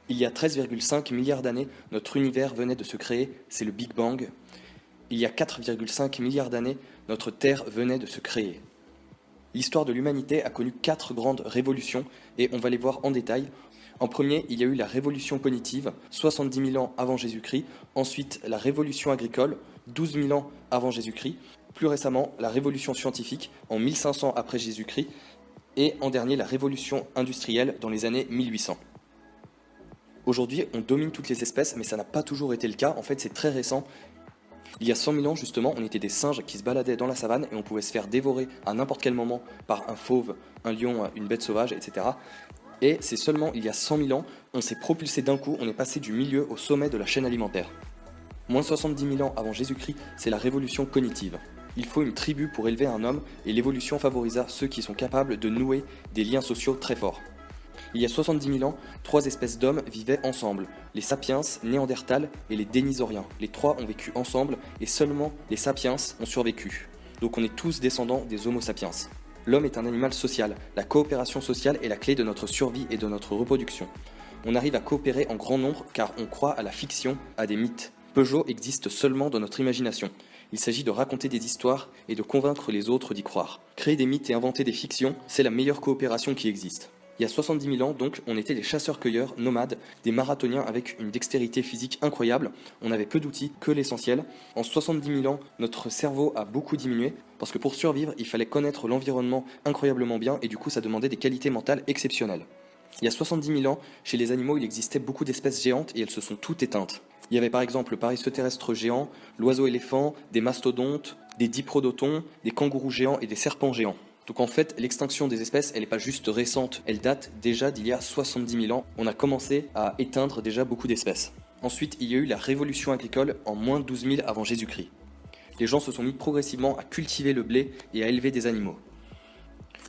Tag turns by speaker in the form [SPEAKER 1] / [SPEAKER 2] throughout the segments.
[SPEAKER 1] Il y a 13,5 milliards d'années, notre univers venait de se créer, c'est le Big Bang. Il y a 4,5 milliards d'années, notre Terre venait de se créer. L'histoire de l'humanité a connu 4 grandes révolutions et on va les voir en détail. En premier, il y a eu la révolution cognitive, 70 000 ans avant Jésus-Christ. Ensuite, la révolution agricole, 12 000 ans avant Jésus-Christ. Plus récemment, la révolution scientifique, en 1500 après Jésus-Christ. Et en dernier, la révolution industrielle dans les années 1800. Aujourd'hui, on domine toutes les espèces, mais ça n'a pas toujours été le cas. En fait, c'est très récent. Il y a 100 000 ans, justement, on était des singes qui se baladaient dans la savane et on pouvait se faire dévorer à n'importe quel moment par un fauve, un lion, une bête sauvage, etc. Et c'est seulement il y a 100 000 ans, on s'est propulsé d'un coup, on est passé du milieu au sommet de la chaîne alimentaire. Moins 70 000 ans avant Jésus-Christ, c'est la révolution cognitive. Il faut une tribu pour élever un homme et l'évolution favorisa ceux qui sont capables de nouer des liens sociaux très forts. Il y a 70 000 ans, 3 espèces d'hommes vivaient ensemble, les sapiens, néandertals et les dénisoriens. Les 3 ont vécu ensemble et seulement les sapiens ont survécu. Donc on est tous descendants des Homo sapiens. L'homme est un animal social. La coopération sociale est la clé de notre survie et de notre reproduction. On arrive à coopérer en grand nombre car on croit à la fiction, à des mythes. Peugeot existe seulement dans notre imagination. Il s'agit de raconter des histoires et de convaincre les autres d'y croire. Créer des mythes et inventer des fictions, c'est la meilleure coopération qui existe. Il y a 70 000 ans, donc, on était des chasseurs-cueilleurs, nomades, des marathoniens avec une dextérité physique incroyable. On avait peu d'outils, que l'essentiel. En 70 000 ans, notre cerveau a beaucoup diminué, parce que pour survivre, il fallait connaître l'environnement incroyablement bien, et du coup, ça demandait des qualités mentales exceptionnelles. Il y a 70 000 ans, chez les animaux, il existait beaucoup d'espèces géantes, et elles se sont toutes éteintes. Il y avait par exemple le paresseux terrestre géant, l'oiseau-éléphant, des mastodontes, des diprotodons, des kangourous géants et des serpents géants. Donc en fait, l'extinction des espèces, elle n'est pas juste récente, elle date déjà d'il y a 70 000 ans. On a commencé à éteindre déjà beaucoup d'espèces. Ensuite, il y a eu la révolution agricole en moins 12 000 avant Jésus-Christ. Les gens se sont mis progressivement à cultiver le blé et à élever des animaux.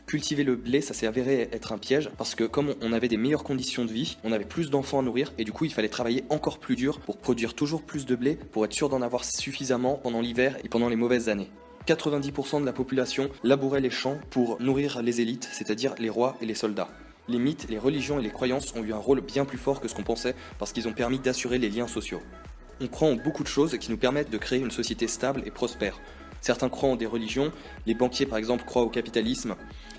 [SPEAKER 1] Cultiver le blé, ça s'est avéré être un piège parce que comme on avait des meilleures conditions de vie, on avait plus d'enfants à nourrir et du coup il fallait travailler encore plus dur pour produire toujours plus de blé pour être sûr d'en avoir suffisamment pendant l'hiver et pendant les mauvaises années. 90% de la population labourait les champs pour nourrir les élites, c'est-à-dire les rois et les soldats. Les mythes, les religions et les croyances ont eu un rôle bien plus fort que ce qu'on pensait parce qu'ils ont permis d'assurer les liens sociaux. On croit en beaucoup de choses qui nous permettent de créer une société stable et prospère. Certains croient en des religions, les banquiers par exemple croient au capitalisme,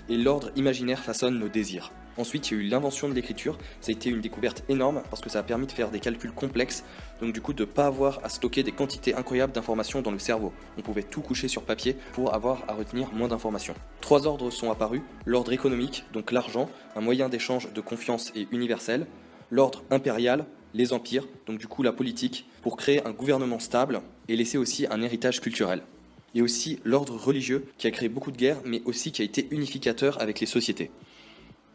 [SPEAKER 1] et l'ordre imaginaire façonne nos désirs. Ensuite, il y a eu l'invention de l'écriture, ça a été une découverte énorme parce que ça a permis de faire des calculs complexes, donc du coup de ne pas avoir à stocker des quantités incroyables d'informations dans le cerveau. On pouvait tout coucher sur papier pour avoir à retenir moins d'informations. 3 ordres sont apparus, l'ordre économique, donc l'argent, un moyen d'échange de confiance et universel, l'ordre impérial, les empires, donc du coup la politique, pour créer un gouvernement stable et laisser aussi un héritage culturel. Et aussi l'ordre religieux qui a créé beaucoup de guerres, mais aussi qui a été unificateur avec les sociétés.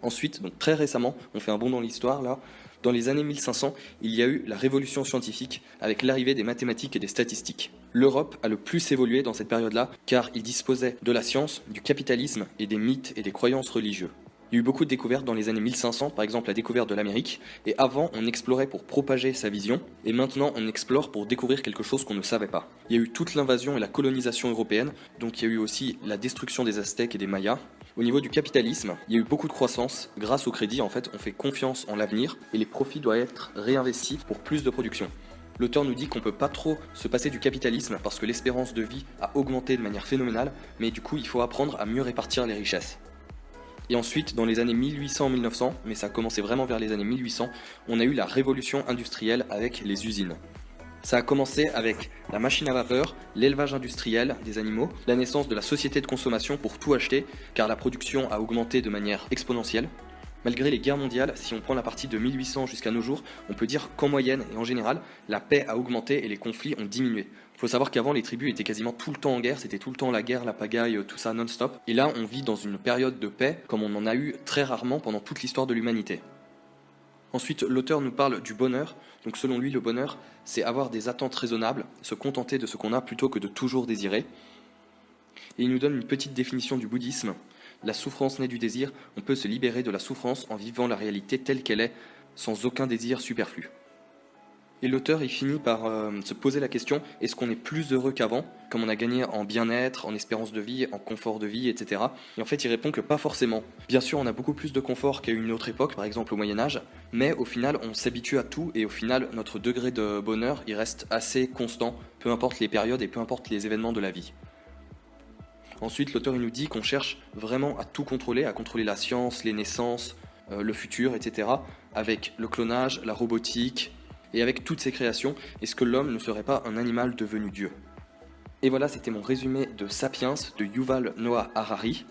[SPEAKER 1] Ensuite, donc très récemment, on fait un bond dans l'histoire là, dans les années 1500, il y a eu la révolution scientifique avec l'arrivée des mathématiques et des statistiques. L'Europe a le plus évolué dans cette période-là car il disposait de la science, du capitalisme et des mythes et des croyances religieux. Il y a eu beaucoup de découvertes dans les années 1500, par exemple la découverte de l'Amérique, et avant on explorait pour propager sa vision, et maintenant on explore pour découvrir quelque chose qu'on ne savait pas. Il y a eu toute l'invasion et la colonisation européenne, donc il y a eu aussi la destruction des Aztèques et des Mayas. Au niveau du capitalisme, il y a eu beaucoup de croissance, grâce au crédit en fait on fait confiance en l'avenir, et les profits doivent être réinvestis pour plus de production. L'auteur nous dit qu'on ne peut pas trop se passer du capitalisme parce que l'espérance de vie a augmenté de manière phénoménale, mais du coup il faut apprendre à mieux répartir les richesses. Et ensuite, dans les années 1800-1900, mais ça a commencé vraiment vers les années 1800, on a eu la révolution industrielle avec les usines. Ça a commencé avec la machine à vapeur, l'élevage industriel des animaux, la naissance de la société de consommation pour tout acheter, car la production a augmenté de manière exponentielle. Malgré les guerres mondiales, si on prend la partie de 1800 jusqu'à nos jours, on peut dire qu'en moyenne et en général, la paix a augmenté et les conflits ont diminué. Il faut savoir qu'avant, les tribus étaient quasiment tout le temps en guerre, c'était tout le temps la guerre, la pagaille, tout ça non-stop. Et là, on vit dans une période de paix comme on en a eu très rarement pendant toute l'histoire de l'humanité. Ensuite, l'auteur nous parle du bonheur. Donc selon lui, le bonheur, c'est avoir des attentes raisonnables, se contenter de ce qu'on a plutôt que de toujours désirer. Et il nous donne une petite définition du bouddhisme. La souffrance naît du désir, on peut se libérer de la souffrance en vivant la réalité telle qu'elle est, sans aucun désir superflu. Et l'auteur, il finit par se poser la question, est-ce qu'on est plus heureux qu'avant, comme on a gagné en bien-être, en espérance de vie, en confort de vie, etc. Et en fait, il répond que pas forcément. Bien sûr, on a beaucoup plus de confort qu'à une autre époque, par exemple au Moyen-Âge, mais au final, on s'habitue à tout, et au final, notre degré de bonheur, il reste assez constant, peu importe les périodes et peu importe les événements de la vie. Ensuite, l'auteur il nous dit qu'on cherche vraiment à tout contrôler, à contrôler la science, les naissances, le futur, etc. avec le clonage, la robotique, et avec toutes ces créations, est-ce que l'homme ne serait pas un animal devenu Dieu? Et voilà, c'était mon résumé de Sapiens de Yuval Noah Harari.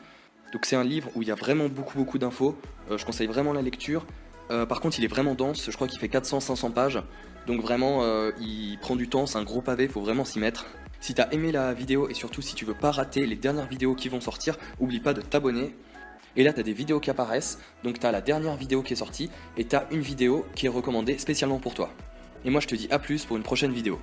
[SPEAKER 1] Donc c'est un livre où il y a vraiment beaucoup d'infos, je conseille vraiment la lecture. Par contre il est vraiment dense, je crois qu'il fait 400-500 pages, donc vraiment il prend du temps, c'est un gros pavé, faut vraiment s'y mettre. Si t'as aimé la vidéo et surtout si tu veux pas rater les dernières vidéos qui vont sortir, oublie pas de t'abonner. Et là t'as des vidéos qui apparaissent, donc t'as la dernière vidéo qui est sortie et t'as une vidéo qui est recommandée spécialement pour toi. Et moi je te dis à plus pour une prochaine vidéo.